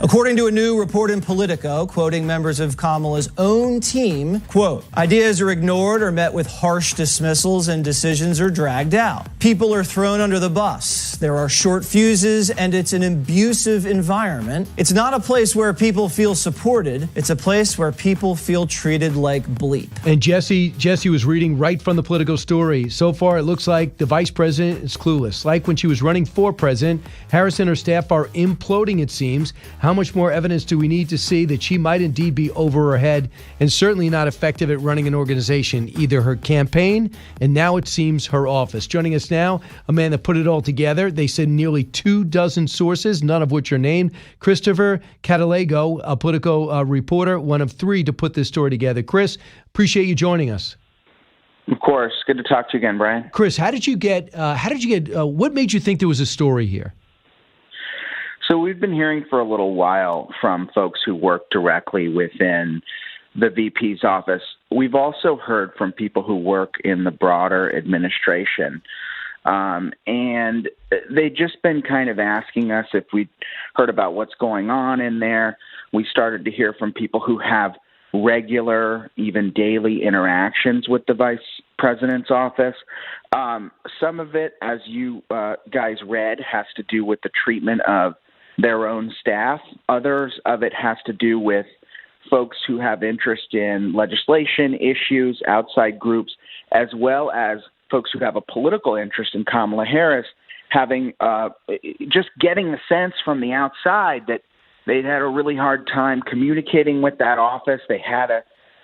According to a new report in Politico, quoting members of Kamala's own team, quote, ideas are ignored or met with harsh dismissals and decisions are dragged out. People are thrown under the bus. There are short fuses and it's an abusive environment. It's not a place where people feel supported. It's a place where people feel treated like bleep. And Jesse was reading right from the Politico story. So far, it looks like the vice president is clueless. Like when she was running for president, Harris and her staff are imploding, it seems. How much more evidence do we need to see that she might indeed be over her head and certainly not effective at running an organization, either her campaign and now it seems her office? Joining us now, a man that put it all together. They said nearly 24 sources, none of which are named. Christopher Catalago, a Politico reporter, one of three to put this story together. Chris, appreciate you joining us. Of course. Good to talk to you again, Brian. Chris, what made you think there was a story here? So we've been hearing for a little while from folks who work directly within the VP's office. We've also heard from people who work in the broader administration. And they've just been kind of asking us if we'd heard about what's going on in there. We started to hear from people who have regular, even daily interactions with the vice president's office. Some of it, as you guys read, has to do with the treatment of their own staff. Others of it has to do with folks who have interest in legislation issues, outside groups, as well as folks who have a political interest in Kamala Harris, having just getting the sense from the outside that they'd had a really hard time communicating with that office. They had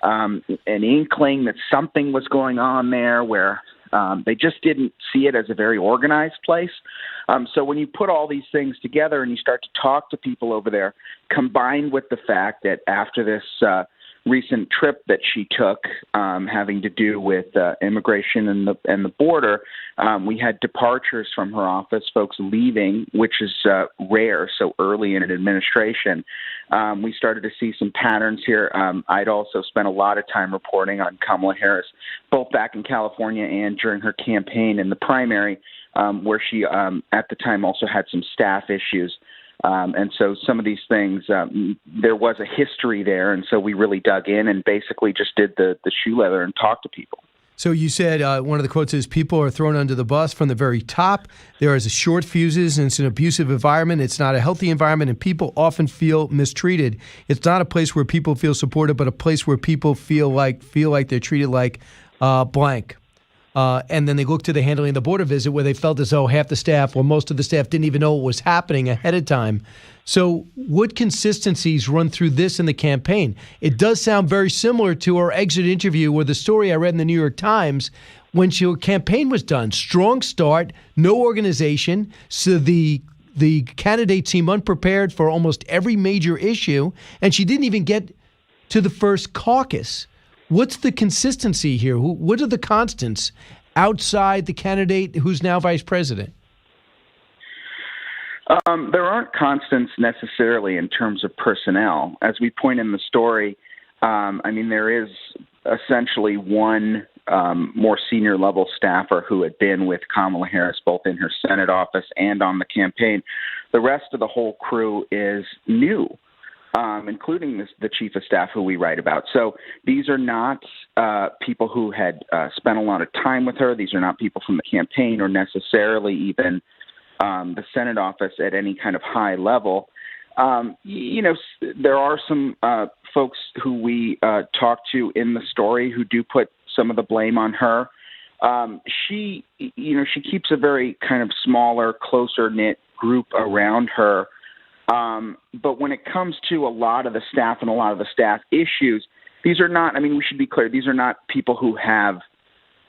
an inkling that something was going on there where they just didn't see it as a very organized place. So when you put all these things together and you start to talk to people over there, combined with the fact that after this recent trip that she took having to do with immigration and the border, we had departures from her office, folks leaving, which is rare so early in an administration. We started to see some patterns here. I'd also spent a lot of time reporting on Kamala Harris, both back in California and during her campaign in the primary, where she at the time also had some staff issues. And so some of these things, there was a history there, and so we really dug in and basically just did the shoe leather and talked to people. So you said one of the quotes is, people are thrown under the bus from the very top. There is a short fuses, and it's an abusive environment. It's not a healthy environment, and people often feel mistreated. It's not a place where people feel supported, but a place where people feel like they're treated like blank. And then they look to the handling of the border visit where they felt as though half the staff or most of the staff didn't even know what was happening ahead of time. So what consistencies run through this in the campaign? It does sound very similar to our exit interview or the story I read in the New York Times when your campaign was done. Strong start, no organization, so the candidate seemed unprepared for almost every major issue, and she didn't even get to the first caucus. What's the consistency here? What are the constants outside the candidate who's now vice president? There aren't constants necessarily in terms of personnel. As we point in the story, there is essentially one more senior level staffer who had been with Kamala Harris both in her Senate office and on the campaign. The rest of the whole crew is new. Including the chief of staff who we write about. So these are not people who had spent a lot of time with her. These are not people from the campaign or necessarily even the Senate office at any kind of high level. There are some folks who we talk to in the story who do put some of the blame on her. She keeps a very kind of smaller, closer-knit group around her. But when it comes to a lot of the staff and a lot of the staff issues, these are not, we should be clear, these are not people who have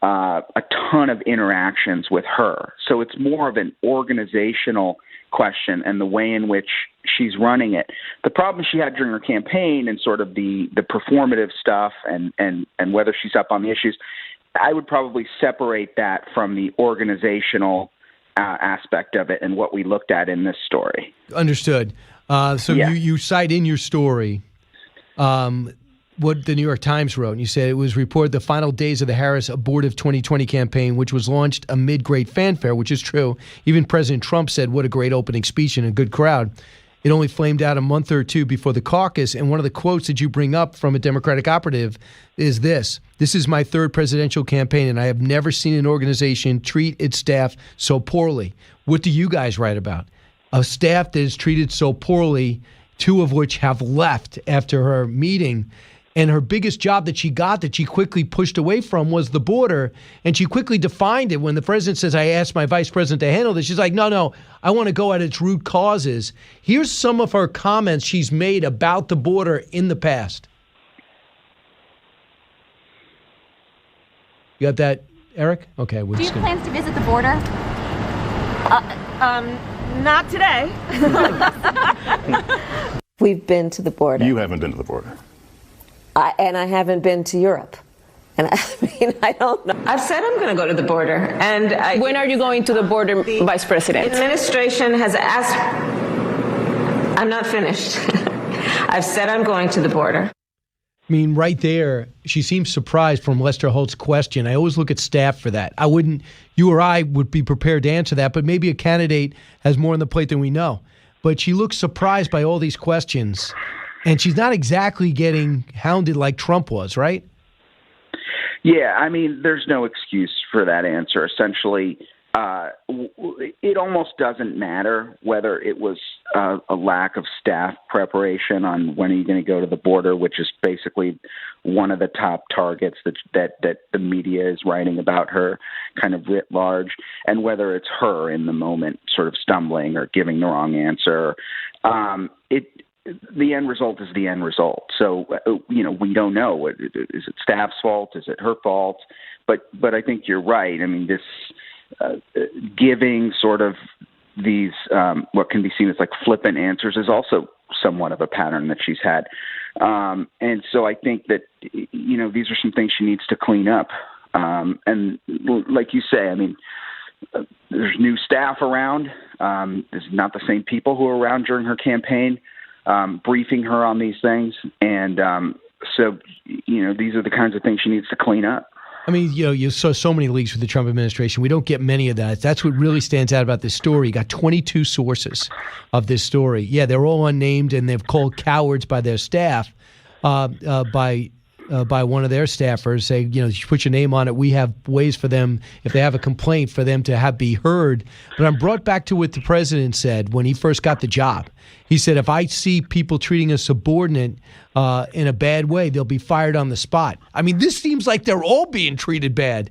a ton of interactions with her. So it's more of an organizational question and the way in which she's running it. The problem she had during her campaign and sort of the performative stuff and whether she's up on the issues, I would probably separate that from the organizational aspect of it and what we looked at in this story. Understood. You cite in your story what the New York Times wrote. And you said it was reported the final days of the Harris abortive 2020 campaign, which was launched amid great fanfare, which is true. Even President Trump said, what a great opening speech and a good crowd. It only flamed out a month or two before the caucus. And one of the quotes that you bring up from a Democratic operative is this: "This is my third presidential campaign, and I have never seen an organization treat its staff so poorly." What do you guys write about? A staff that is treated so poorly, two of which have left after her meeting. And her biggest job that she got, that she quickly pushed away from, was the border. And she quickly defined it when the president says, "I asked my vice president to handle this." She's like, no, I want to go at its root causes. Here's some of her comments she's made about the border in the past. You got that, Eric? Okay. Do you have plans to visit the border? Not today. We've been to the border. You haven't been to the border. And I haven't been to Europe. And I don't know. I've said I'm going to go to the border. And when are you going to the border, Vice President? The administration has asked. I'm not finished. I've said I'm going to the border. I mean, right there, she seems surprised from Lester Holt's question. I always look at staff for that. You or I would be prepared to answer that, but maybe a candidate has more on the plate than we know. But she looks surprised by all these questions. And she's not exactly getting hounded like Trump was, right? Yeah, I mean, there's no excuse for that answer. Essentially, it almost doesn't matter whether it was a lack of staff preparation on when are you going to go to the border, which is basically one of the top targets that the media is writing about her kind of writ large, and whether it's her in the moment sort of stumbling or giving the wrong answer. The end result is the end result. So, we don't know. Is it staff's fault? Is it her fault? But I think you're right. I mean, this giving sort of these what can be seen as like flippant answers is also somewhat of a pattern that she's had. And so I think that, these are some things she needs to clean up. And like you say, I mean, there's new staff around. There's not the same people who were around during her campaign. Briefing her on these things. And so, these are the kinds of things she needs to clean up. I mean, you saw so many leaks with the Trump administration. We don't get many of that. That's what really stands out about this story. You got 22 sources of this story. Yeah, they're all unnamed, and they've called cowards by their staff, by one of their staffers, say, you put your name on it. We have ways for them, if they have a complaint, for them to be heard. But I'm brought back to what the president said when he first got the job. He said, if I see people treating a subordinate in a bad way, they'll be fired on the spot. I mean, this seems like they're all being treated bad.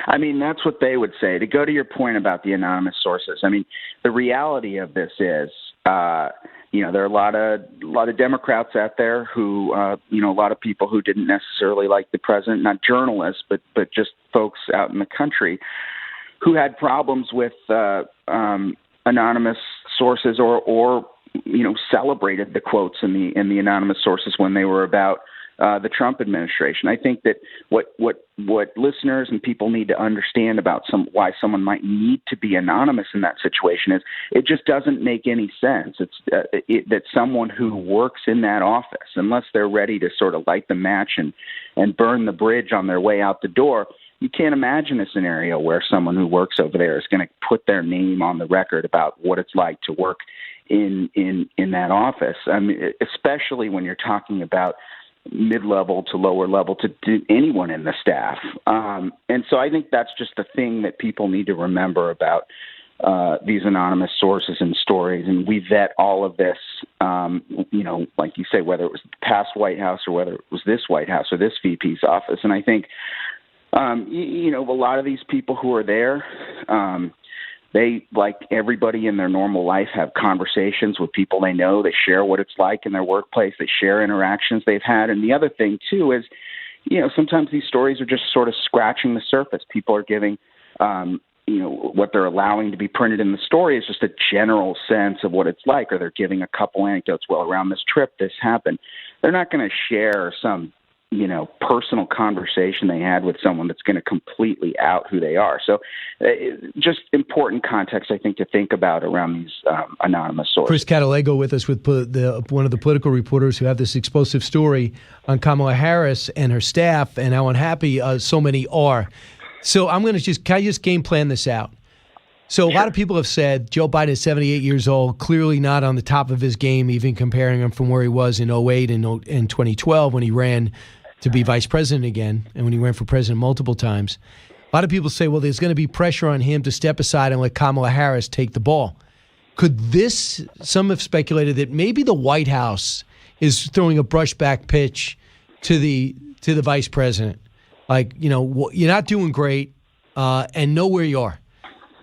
I mean, that's what they would say. To go to your point about the anonymous sources, I mean, the reality of this is, there are a lot of Democrats out there who, a lot of people who didn't necessarily like the president, not journalists, but just folks out in the country who had problems with anonymous sources or celebrated the quotes in the anonymous sources when they were about the Trump administration. I think that what listeners and people need to understand about why someone might need to be anonymous in that situation is it just doesn't make any sense. It's that someone who works in that office, unless they're ready to sort of light the match and burn the bridge on their way out the door, you can't imagine a scenario where someone who works over there is going to put their name on the record about what it's like to work in that office. I mean, especially when you're talking about mid-level to lower level to anyone in the staff. And so I think that's just the thing that people need to remember about these anonymous sources and stories. And we vet all of this, like you say, whether it was the past White House or whether it was this White House or this VP's office. And I think, a lot of these people who are there, they, like everybody in their normal life, have conversations with people they know. They share what it's like in their workplace. They share interactions they've had. And the other thing, too, is, sometimes these stories are just sort of scratching the surface. People are giving, what they're allowing to be printed in the story is just a general sense of what it's like, or they're giving a couple anecdotes. Well, around this trip, this happened. They're not going to share some personal conversation they had with someone that's going to completely out who they are. So just important context, I think, to think about around these anonymous sources. Chris Catalego with us with one of the Politico reporters who have this explosive story on Kamala Harris and her staff and how unhappy so many are. So I'm going to can I just game plan this out? So a lot of people have said Joe Biden is 78 years old, clearly not on the top of his game, even comparing him from where he was in 08 and 2012 when he ran to be vice president again and when he ran for president multiple times. A lot of people say, well, there's going to be pressure on him to step aside and let Kamala Harris take the ball. Could this, some have speculated that maybe the White House is throwing a brushback pitch to the vice president. Like, you're not doing great and know where you are.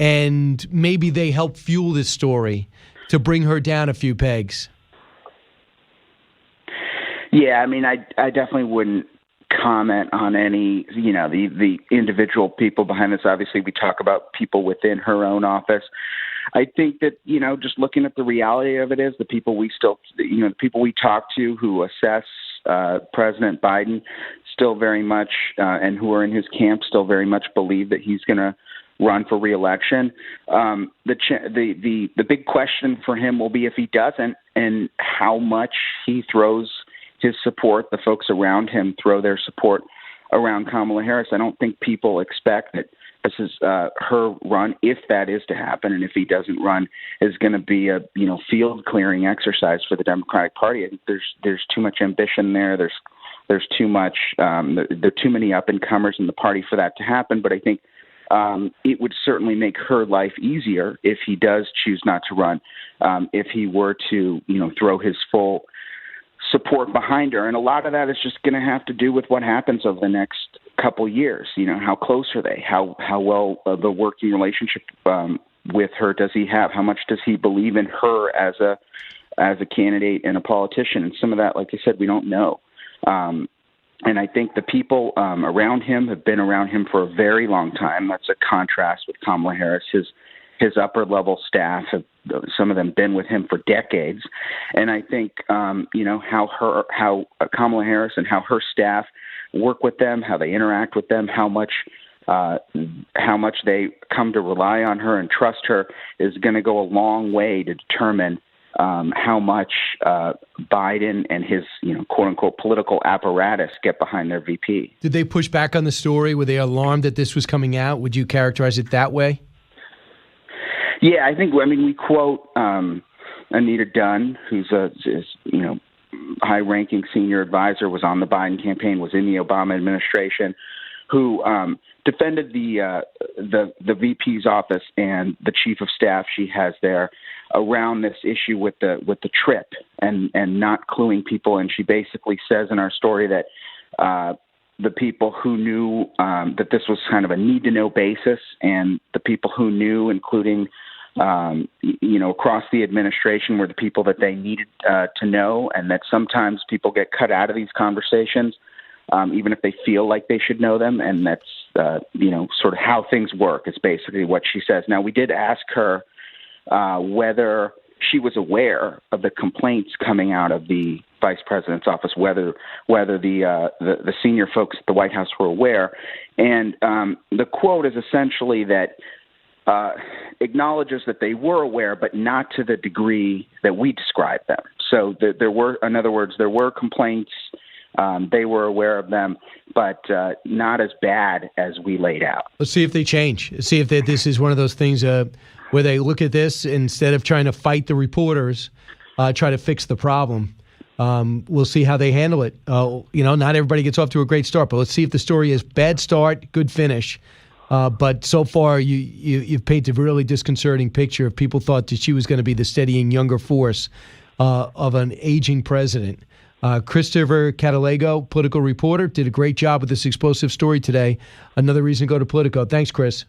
And maybe they help fuel this story to bring her down a few pegs. Yeah, I mean, I definitely wouldn't comment on any, the individual people behind this. Obviously, we talk about people within her own office. I think that, just looking at the reality of it is the people we talk to who assess President Biden still very much, and who are in his camp still very much believe that he's going to run for re-election. The big question for him will be if he doesn't, and how much he throws his support, the folks around him throw their support around Kamala Harris. I don't think people expect that this is her run, if that is to happen, and if he doesn't run, is going to be a field clearing exercise for the Democratic Party. I think there's too much ambition there. There's too much. There are too many up and comers in the party for that to happen. But I think it would certainly make her life easier if he does choose not to run. If he were to throw his full support behind her, and a lot of that is just going to have to do with what happens over the next couple years. How close are they? How well the working relationship with her does he have? How much does he believe in her as a candidate and a politician? And some of that, like I said, we don't know. And I think the people around him have been around him for a very long time. That's a contrast with Kamala Harris. His upper level staff have, some of them, been with him for decades. And I think how Kamala Harris and how her staff work with them, how they interact with them, how much they come to rely on her and trust her is going to go a long way to determine how much Biden and his, quote unquote, political apparatus get behind their VP. Did they push back on the story? Were they alarmed that this was coming out? Would you characterize it that way? Yeah, we quote Anita Dunn, who's a high-ranking senior advisor, was on the Biden campaign, was in the Obama administration, who defended the VP's office and the chief of staff she has there around this issue with the trip and not cluing people. And she basically says in our story that the people who knew that this was kind of a need-to-know basis, and the people who knew, including across the administration, were the people that they needed to know, and that sometimes people get cut out of these conversations, even if they feel like they should know them. And that's, sort of how things work is basically what she says. Now, we did ask her whether she was aware of the complaints coming out of the vice president's office, whether the senior folks at the White House were aware. And the quote is essentially that acknowledges that they were aware, but not to the degree that we described them. So there were, in other words, there were complaints. They were aware of them, but not as bad as we laid out. Let's see if they change. See if this is one of those things where they look at this, instead of trying to fight the reporters, try to fix the problem. We'll see how they handle it. Not everybody gets off to a great start, but let's see if the story is bad start, good finish. But so far, you've painted a really disconcerting picture of people thought that she was going to be the steadying younger force of an aging president. Christopher Catalago, political reporter, did a great job with this explosive story today. Another reason to go to Politico. Thanks, Chris.